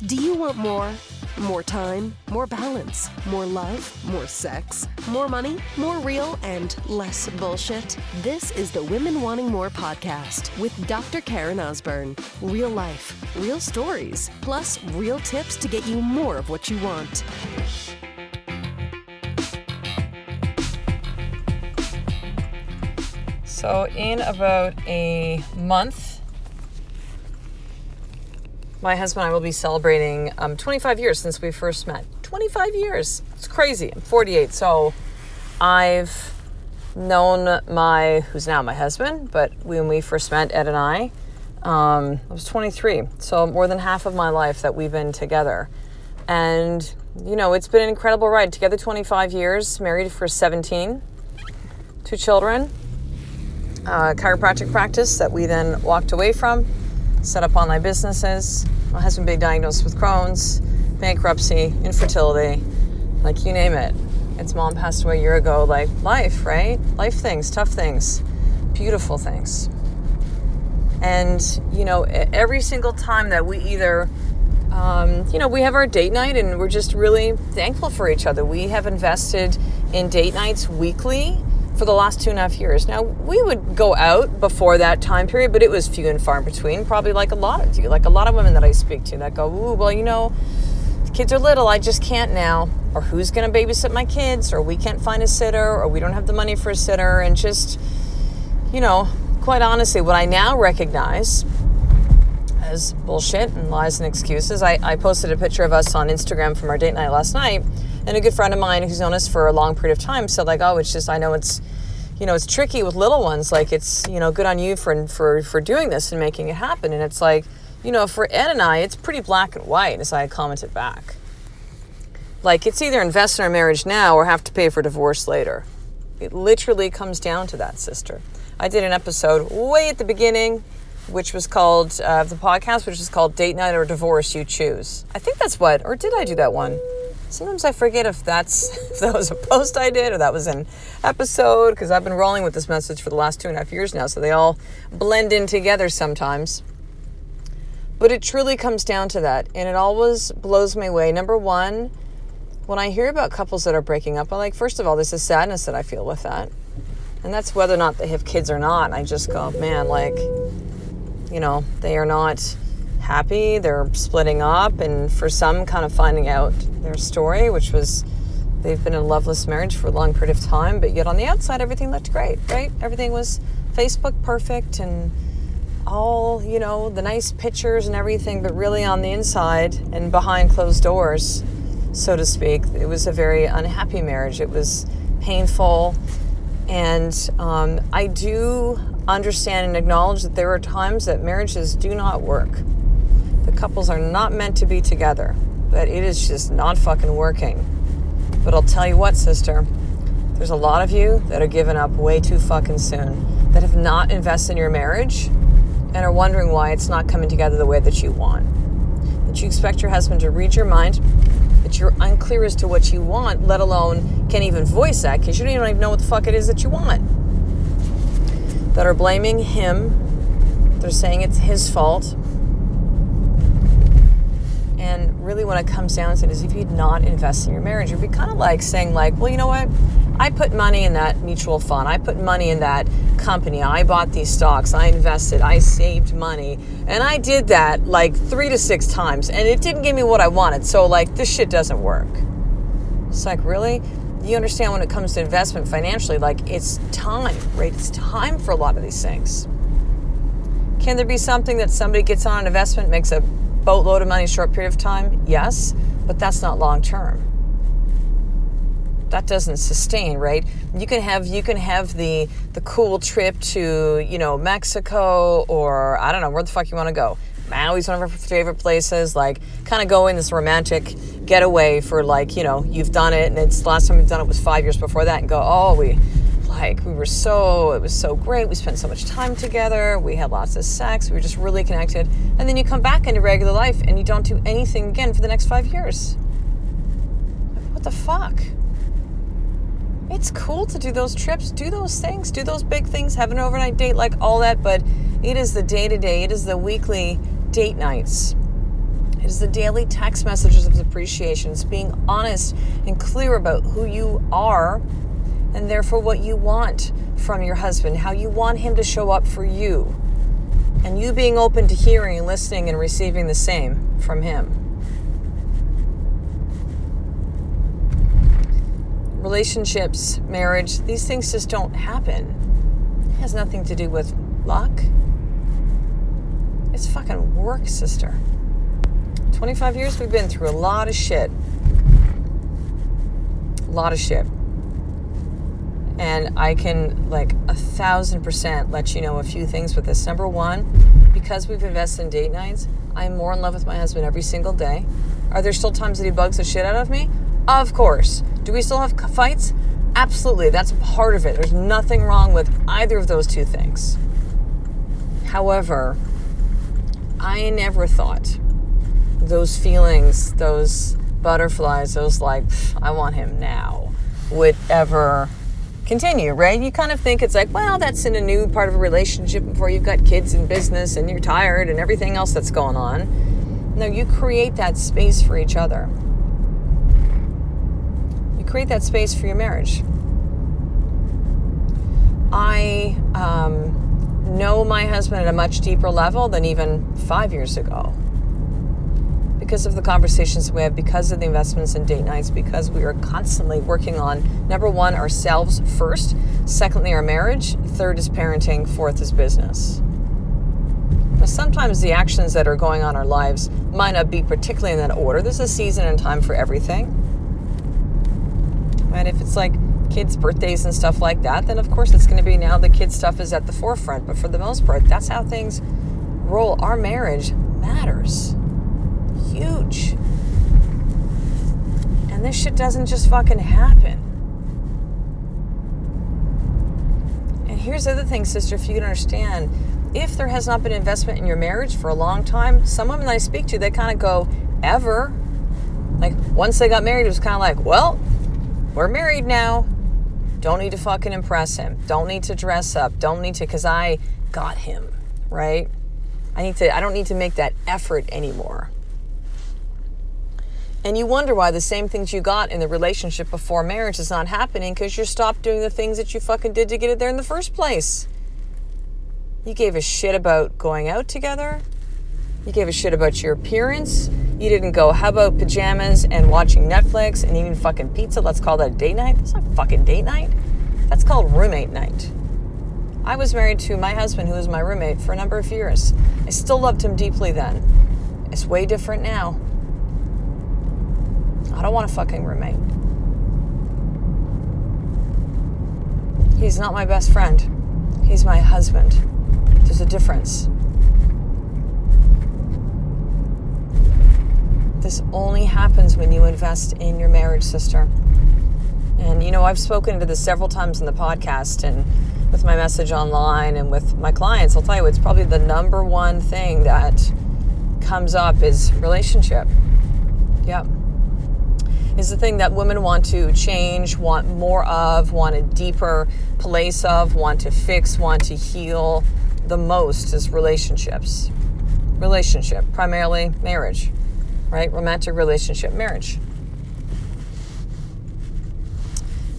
Do you want more? More time, more balance, more love, more sex, more money, more real, and less bullshit? This is the Women Wanting More podcast with Dr. Karen Osborne. Real life, real stories, plus real tips to get you more of what you want. So in about a month, my husband and I will be celebrating 25 years since we first met. 25 years. It's crazy. I'm 48. So I've known who's now my husband, but when we first met, Ed and I was 23. So more than half of my life that we've been together. And, you know, it's been an incredible ride. Together 25 years, married for 17, 2 children, chiropractic practice that we then walked away from, set up online businesses. My husband being diagnosed with Crohn's, bankruptcy, infertility, like you name it. Its mom passed away a year ago. Like life, right? Life things, tough things, beautiful things. And, you know, every single time that we either, we have our date night and we're just really thankful for each other. We have invested in date nights weekly for the last 2.5 years. Now, we would go out before that time period, but it was few and far between, probably like a lot of you, like a lot of women that I speak to that go, ooh, well, you know, the kids are little, I just can't now, or who's going to babysit my kids, or we can't find a sitter, or we don't have the money for a sitter, and just, you know, quite honestly, what I now recognize as bullshit and lies and excuses, I posted a picture of us on Instagram from our date night last night, and a good friend of mine who's known us for a long period of time said, like, oh, it's just, I know it's, you know, it's tricky with little ones. Like, it's, you know, good on you for doing this and making it happen. And it's like, you know, for Ed and I, it's pretty black and white, as I had commented back. Like, it's either invest in our marriage now or have to pay for divorce later. It literally comes down to that, sister. I did an episode way at the beginning, which was called, the podcast, which is called Date Night or Divorce, You Choose. I think that's what, or did I do that one? Sometimes I forget if that was a post I did or that was an episode, because I've been rolling with this message for the last 2.5 years now, so they all blend in together sometimes. But it truly comes down to that, and it always blows me away. Number one, when I hear about couples that are breaking up, I'm like, first of all, there's a sadness that I feel with that. And that's whether or not they have kids or not. And I just go, man, like, you know, they are not happy, they're splitting up, and for some kind of finding out their story, which was they've been in a loveless marriage for a long period of time, but yet on the outside everything looked great, right? Everything was Facebook perfect and all, you know, the nice pictures and everything, but really on the inside and behind closed doors, so to speak, it was a very unhappy marriage. It was painful, and I do understand and acknowledge that there are times that marriages do not work. The couples are not meant to be together, that it is just not fucking working. But I'll tell you what, sister, there's a lot of you that are giving up way too fucking soon, that have not invested in your marriage and are wondering why it's not coming together the way that you want. That you expect your husband to read your mind, that you're unclear as to what you want, let alone can even voice that, because you don't even know what the fuck it is that you want. That are blaming him, they're saying it's his fault. And really when it comes down to it is if you'd not invest in your marriage, you'd be kind of like saying like, well, you know what? I put money in that mutual fund. I put money in that company. I bought these stocks. I invested. I saved money. And I did that like 3 to 6 times. And it didn't give me what I wanted. So like this shit doesn't work. It's like, really? You understand when it comes to investment financially, like it's time, right? It's time for a lot of these things. Can there be something that somebody gets on an investment, makes a boatload of money in a short period of time? Yes, but that's not long term. That doesn't sustain, right? You can have the cool trip to, you know, Mexico, or I don't know where the fuck you want to go. Maui's one of our favorite places, like kind of go in this romantic getaway for like, you know, you've done it, and it's last time you've done it was 5 years before that, and go, oh, it was so great. We spent so much time together. We had lots of sex. We were just really connected. And then you come back into regular life and you don't do anything again for the next 5 years. Like, what the fuck? It's cool to do those trips, do those things, do those big things, have an overnight date, like all that, but it is the day-to-day, it is the weekly date nights. It is the daily text messages of appreciation. It's being honest and clear about who you are and therefore what you want from your husband, how you want him to show up for you, and you being open to hearing and listening and receiving the same from him. Relationships, marriage, these things just don't happen. It has nothing to do with luck. It's fucking work, sister. 25 years, we've been through a lot of shit. A lot of shit. And I can 1,000% let you know a few things with this. Number one, because we've invested in date nights, I'm more in love with my husband every single day. Are there still times that he bugs the shit out of me? Of course. Do we still have fights? Absolutely. That's part of it. There's nothing wrong with either of those two things. However, I never thought those feelings, those butterflies, those I want him now, would ever continue, right? You kind of think it's well, that's in a new part of a relationship before you've got kids and business and you're tired and everything else that's going on. No, you create that space for each other. You create that space for your marriage. I know my husband at a much deeper level than even 5 years ago. Because of the conversations we have, because of the investments in date nights, because we are constantly working on, number one, ourselves first, secondly, our marriage, third is parenting, fourth is business. Now, sometimes the actions that are going on in our lives might not be particularly in that order. There's a season and time for everything. And if it's kids' birthdays and stuff like that, then of course it's going to be now the kids' stuff is at the forefront. But for the most part, that's how things roll. Our marriage matters. Huge. And this shit doesn't just fucking happen. And here's the other thing, sister, if you can understand, if there has not been investment in your marriage for a long time, some women I speak to, they kind of go, ever. Once they got married, it was kind of well, we're married now. Don't need to fucking impress him. Don't need to dress up. Don't need to, because I got him, right? I don't need to make that effort anymore. And you wonder why the same things you got in the relationship before marriage is not happening, because you stopped doing the things that you fucking did to get it there in the first place. You gave a shit about going out together. You gave a shit about your appearance. You didn't go, how about pajamas and watching Netflix and eating fucking pizza? Let's call that a date night. That's not fucking date night. That's called roommate night. I was married to my husband, who was my roommate, for a number of years. I still loved him deeply then. It's way different now. I don't want a fucking roommate. He's not my best friend. He's my husband. There's a difference. This only happens when you invest in your marriage, sister. And, I've spoken to this several times in the podcast and with my message online and with my clients. I'll tell you, it's probably the number one thing that comes up is relationship. Yep. Is the thing that women want to change, want more of, want a deeper place of, want to fix, want to heal the most is relationships. Relationship, primarily marriage, right? Romantic relationship, marriage.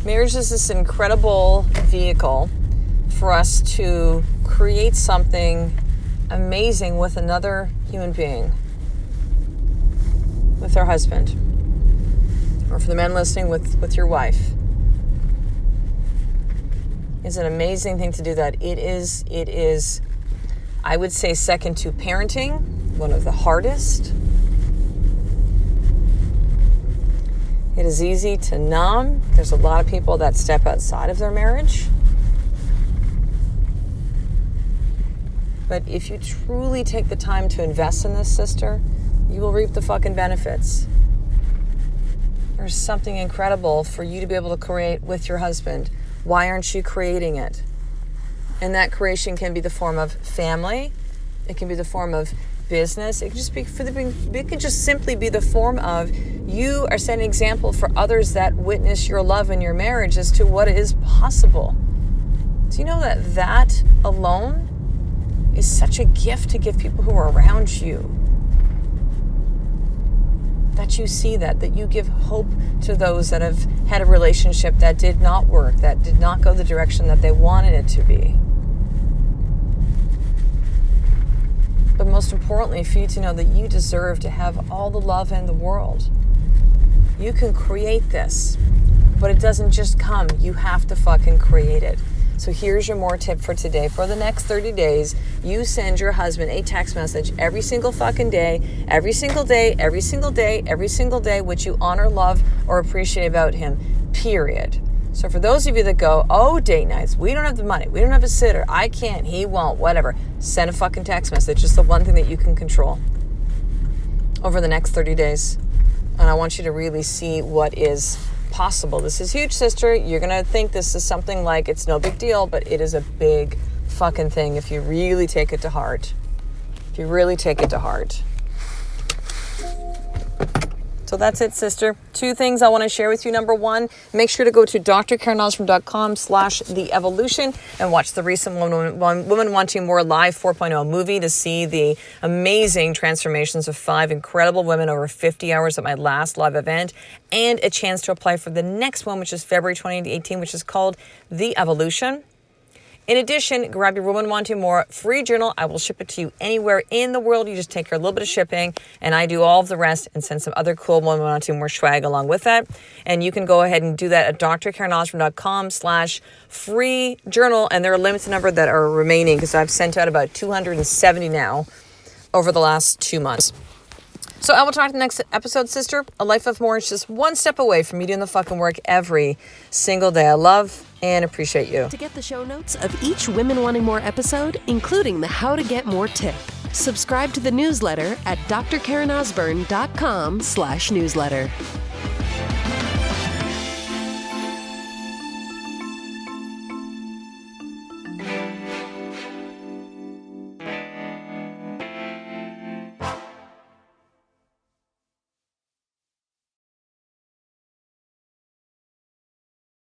Marriage is this incredible vehicle for us to create something amazing with another human being, with our husband. Or for the men listening, with your wife. It's an amazing thing to do that. It is, I would say, second to parenting, one of the hardest. It is easy to numb. There's a lot of people that step outside of their marriage. But if you truly take the time to invest in this, sister, you will reap the fucking benefits. There's something incredible for you to be able to create with your husband. Why aren't you creating it? And that creation can be the form of family. It can be the form of business. It can just simply be the form of you are setting an example for others that witness your love and your marriage as to what is possible. Do you know that alone is such a gift to give people who are around you? that you see that you give hope to those that have had a relationship that did not work, that did not go the direction that they wanted it to be. But most importantly, for you to know that you deserve to have all the love in the world. You can create this, but it doesn't just come. You have to fucking create it. So here's your more tip for today. For the next 30 days, you send your husband a text message every single fucking day, every single day, every single day, every single day, which you honor, love, or appreciate about him, period. So for those of you that go, oh, date nights, we don't have the money, we don't have a sitter, I can't, he won't, whatever, send a fucking text message. It's the one thing that you can control over the next 30 days. And I want you to really see what is possible. This is huge, sister. You're going to think this is something like it's no big deal, but it is a big fucking thing if you really take it to heart. If you really take it to heart. So that's it, sister. 2 things I want to share with you. Number 1, make sure to go to drkarenosborn.com/theevolution and watch the recent Women Wanting More Live 4.0 movie to see the amazing transformations of 5 incredible women over 50 hours at my last live event, and a chance to apply for the next one, which is February 2018, which is called The Evolution. In addition, grab your Women Wanting More free journal. I will ship it to you anywhere in the world. You just take care of a little bit of shipping, and I do all of the rest and send some other cool Women Wanting More swag along with that. And you can go ahead and do that at drkarenosborn.com/free journal. And there are a limited number that are remaining because I've sent out about 270 now over the last 2 months. So I will talk to the next episode, sister. A life of more is just one step away from you doing the fucking work every single day. I love and appreciate you. To get the show notes of each Women Wanting More episode, including the How to Get More tip, subscribe to the newsletter at drkarenosborn.com/newsletter.